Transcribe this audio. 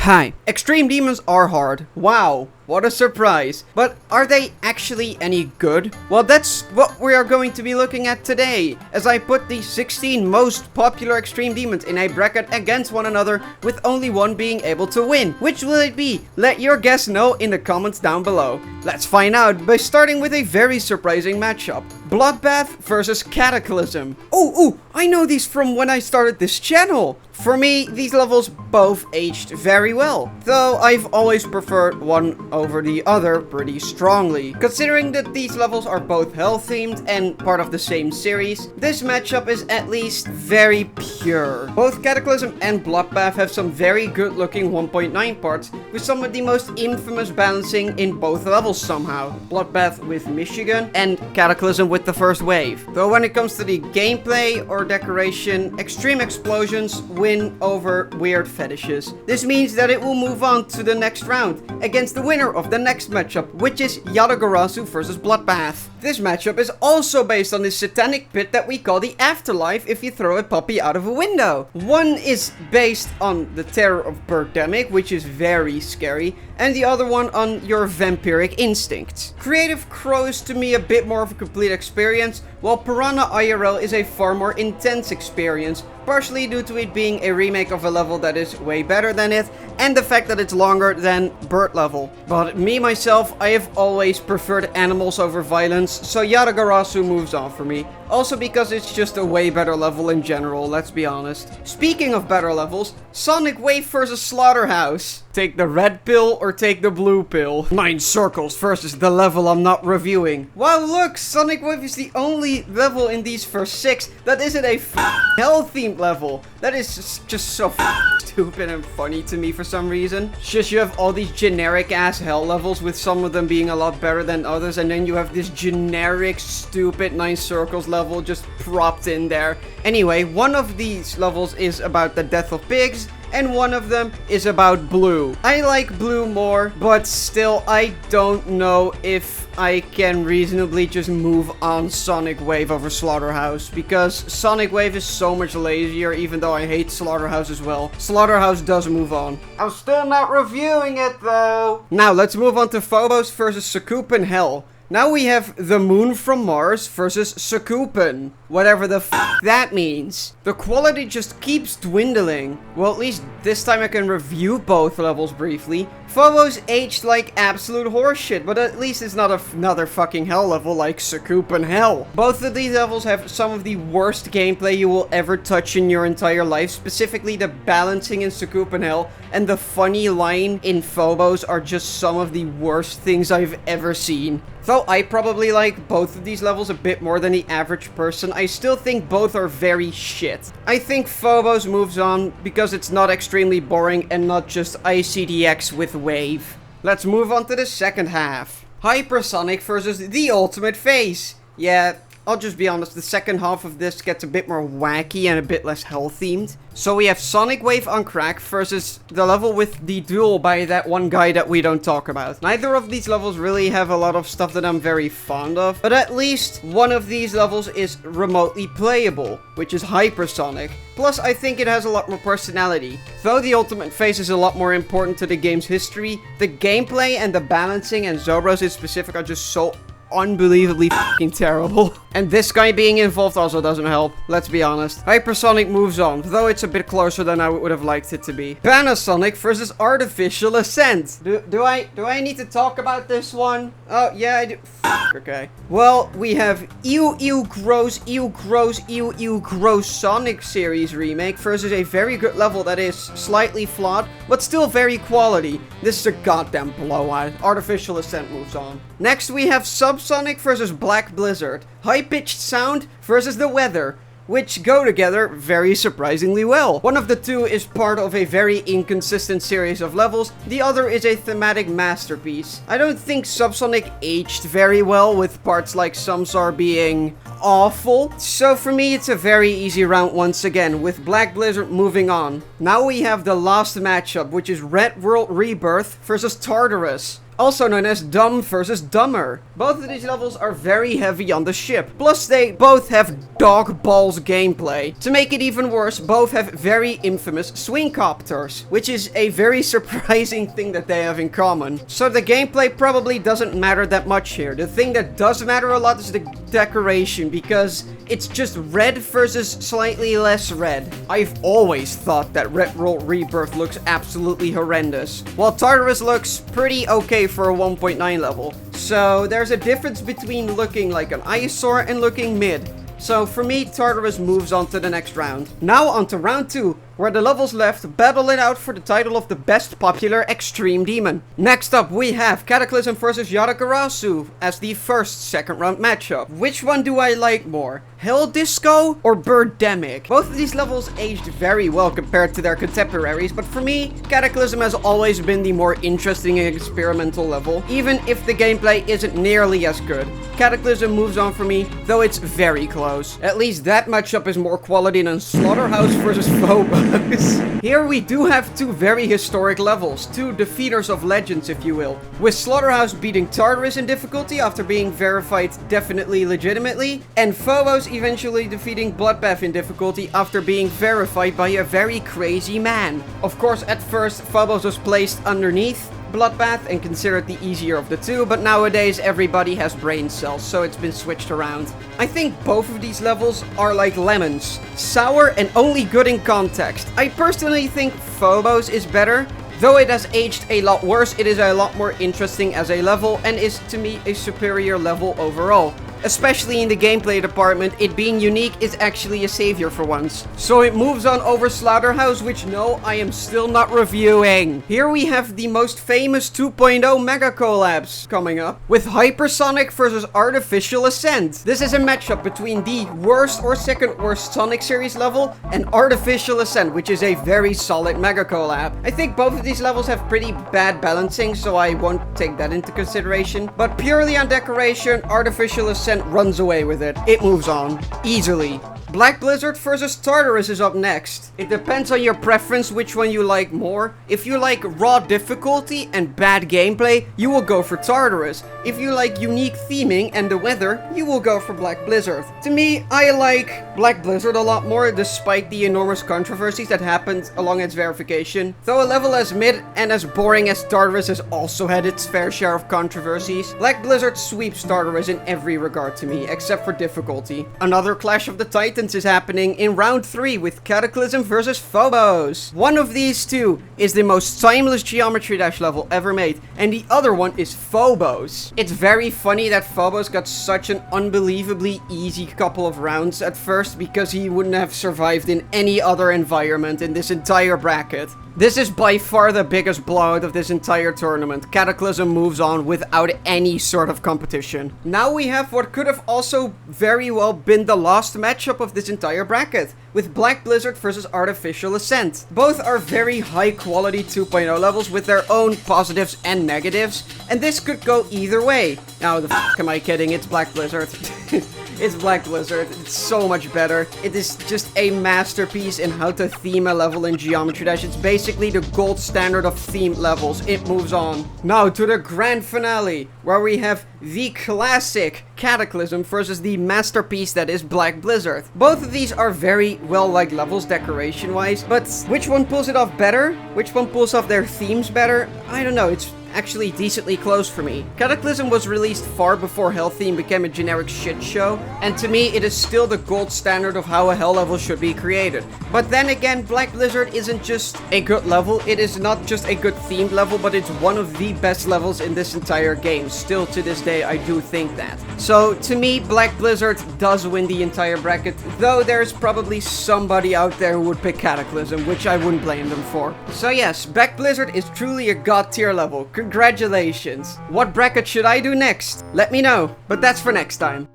Hi. Extreme Demons are hard. Wow, what a surprise. But are they actually any good? Well, that's what we are going to be looking at today, as I put the 16 most popular Extreme Demons in a bracket against one another, with only one being able to win. Which will it be? Let your guess know in the comments down below. Let's find out by starting with a very surprising matchup. Bloodbath versus Cataclysm. Ooh, I know these from when I started this channel. For me, these levels both aged very well, though I've always preferred one over the other pretty strongly. Considering that these levels are both hell-themed and part of the same series, this matchup is at least very pure. Both Cataclysm and Bloodbath have some very good-looking 1.9 parts, with some of the most infamous balancing in both levels somehow. Bloodbath with Michigan and Cataclysm with the first wave. Though when it comes to the gameplay or decoration, Extreme Explosions win over weird fetishes. This means that it will move on to the next round against the winner of the next matchup, which is Yatagarasu versus Bloodbath. This matchup is also based on the satanic pit that we call the afterlife if you throw a puppy out of a window. One is based on the terror of Birdemic, which is very scary, and the other one on your vampiric instincts. Creative Crows to me a bit more of a complete experience, while Piranha IRL is a far more intense experience, partially due to it being a remake of a level that is way better than it, and the fact that it's longer than Bird level. But me myself, I have always preferred animals over violence, so Yatagarasu moves on for me. Also because it's just a way better level in general, let's be honest. Speaking of better levels, Sonic Wave versus Slaughterhouse. Take the red pill or take the blue pill. 9 circles versus the level I'm not reviewing. Wow, look, Sonic Wave is the only level in these first 6 that isn't a hell-themed level. That is just so stupid and funny to me for some reason. Just you have all these generic ass hell levels with some of them being a lot better than others, and then you have this generic stupid 9 circles level just propped in there. Anyway, one of these levels is about the death of pigs, and one of them is about blue. I like blue more, but still I don't know if I can reasonably just move on Sonic Wave over Slaughterhouse, because Sonic Wave is so much lazier, even though I hate Slaughterhouse as well. Slaughterhouse does move on. I'm still not reviewing it though. Now let's move on to Phobos versus Sakupan Hell. Now we have the Moon from Mars versus Sakupan. Whatever the that means. The quality just keeps dwindling. Well, at least this time I can review both levels briefly. Phobos aged like absolute horseshit, but at least it's not another fucking hell level like Sakupan Hell. Both of these levels have some of the worst gameplay you will ever touch in your entire life. Specifically, the balancing in Sakupan Hell and the funny line in Phobos are just some of the worst things I've ever seen. Though I probably like both of these levels a bit more than the average person, I still think both are very shit. I think Phobos moves on because it's not extremely boring and not just ICDX with Wave. Let's move on to the second half. Hypersonic versus the Ultimate Face. Yeah, I'll just be honest, the second half of this gets a bit more wacky and a bit less hell-themed. So we have Sonic Wave on crack versus the level with the duel by that one guy that we don't talk about. Neither of these levels really have a lot of stuff that I'm very fond of, but at least one of these levels is remotely playable, which is Hypersonic. Plus, I think it has a lot more personality. Though the Ultimate Face is a lot more important to the game's history, the gameplay and the balancing and Zobros in specific are just so unbelievably fucking terrible. And this guy being involved also doesn't help, let's be honest. Hypersonic moves on, though it's a bit closer than I would have liked it to be. Panasonic versus Artificial Ascent. Do I need to talk about this one? Oh, yeah, I do. Okay. Well, we have Ew Gross Sonic series remake versus a very good level that is slightly flawed, but still very quality. This is a goddamn blowout. Artificial Ascent moves on. Next, we have Subsonic versus Black Blizzard. High-pitched sound versus the weather, which go together very surprisingly well. One of the two is part of a very inconsistent series of levels, the other is a thematic masterpiece. I don't think Subsonic aged very well, with parts like Samsar being awful. So for me, it's a very easy round once again, with Black Blizzard moving on. Now we have the last matchup, which is Red World Rebirth versus Tartarus, also known as Dumb versus Dumber. Both of these levels are very heavy on the ship. Plus, they both have dog balls gameplay. To make it even worse, both have very infamous swingcopters, which is a very surprising thing that they have in common. So the gameplay probably doesn't matter that much here. The thing that does matter a lot is the decoration, because it's just red versus slightly less red. I've always thought that Red World Rebirth looks absolutely horrendous, while Tartarus looks pretty okay for a 1.9 level. So there's a difference between looking like an eyesore and looking mid. So for me, Tartarus moves on to the next round. Now on to round 2, where the levels left battle it out for the title of the best popular Extreme Demon. Next up, we have Cataclysm versus Yatagarasu as the first second round matchup. Which one do I like more? Hell Disco or Birdemic? Both of these levels aged very well compared to their contemporaries, but for me, Cataclysm has always been the more interesting and experimental level, even if the gameplay isn't nearly as good. Cataclysm moves on for me, though it's very close. At least that matchup is more quality than Slaughterhouse versus Phobos. Here we do have two very historic levels, two defeaters of legends if you will, with Slaughterhouse beating Tartarus in difficulty after being verified definitely legitimately, and Phobos eventually defeating Bloodbath in difficulty after being verified by a very crazy man. Of course, at first Phobos was placed underneath Bloodbath and considered the easier of the two, but nowadays everybody has brain cells, so it's been switched around. I think both of these levels are like lemons, sour and only good in context. I personally think Phobos is better. Though it has aged a lot worse, it is a lot more interesting as a level and is to me a superior level overall. Especially in the gameplay department, it being unique is actually a savior for once. So it moves on over Slaughterhouse, which no, I am still not reviewing. Here we have the most famous 2.0 mega collabs coming up, with Hypersonic versus Artificial Ascent. This is a matchup between the worst or second worst Sonic series level and Artificial Ascent, which is a very solid mega collab. I think both of these levels have pretty bad balancing, so I won't take that into consideration. But purely on decoration, Artificial Ascent runs away with it. It moves on easily. Black Blizzard versus Tartarus is up next. It depends on your preference which one you like more. If you like raw difficulty and bad gameplay, you will go for Tartarus. If you like unique theming and the weather, you will go for Black Blizzard. To me, I like Black Blizzard a lot more, despite the enormous controversies that happened along its verification. Though a level as mid and as boring as Tartarus has also had its fair share of controversies, Black Blizzard sweeps Tartarus in every regard to me, except for difficulty. Another Clash of the Titans is happening in round 3 with Cataclysm versus Phobos. One of these two is the most timeless Geometry Dash level ever made, and the other one is Phobos. It's very funny that Phobos got such an unbelievably easy couple of rounds at first, because he wouldn't have survived in any other environment in this entire bracket. This is by far the biggest blowout of this entire tournament. Cataclysm moves on without any sort of competition. Now we have what could have also very well been the last matchup of this entire bracket, with Black Blizzard versus Artificial Ascent. Both are very high quality 2.0 levels with their own positives and negatives, and this could go either way. Now the f*** am I kidding, it's Black Blizzard. It's Black Blizzard. It's so much better. It is just a masterpiece in how to theme a level in Geometry Dash. It's basically the gold standard of themed levels. It moves on. Now to the grand finale, where we have the classic Cataclysm versus the masterpiece that is Black Blizzard. Both of these are very well-liked levels decoration-wise, but which one pulls it off better? Which one pulls off their themes better? I don't know. It's actually decently close for me. Cataclysm was released far before Hell Theme became a generic shit show, and to me it is still the gold standard of how a Hell level should be created. But then again, Black Blizzard isn't just a good level, it is not just a good themed level, but it's one of the best levels in this entire game. Still to this day, I do think that. So to me, Black Blizzard does win the entire bracket, though there's probably somebody out there who would pick Cataclysm, which I wouldn't blame them for. So yes, Black Blizzard is truly a god tier level. Congratulations. What bracket should I do next? Let me know, but that's for next time.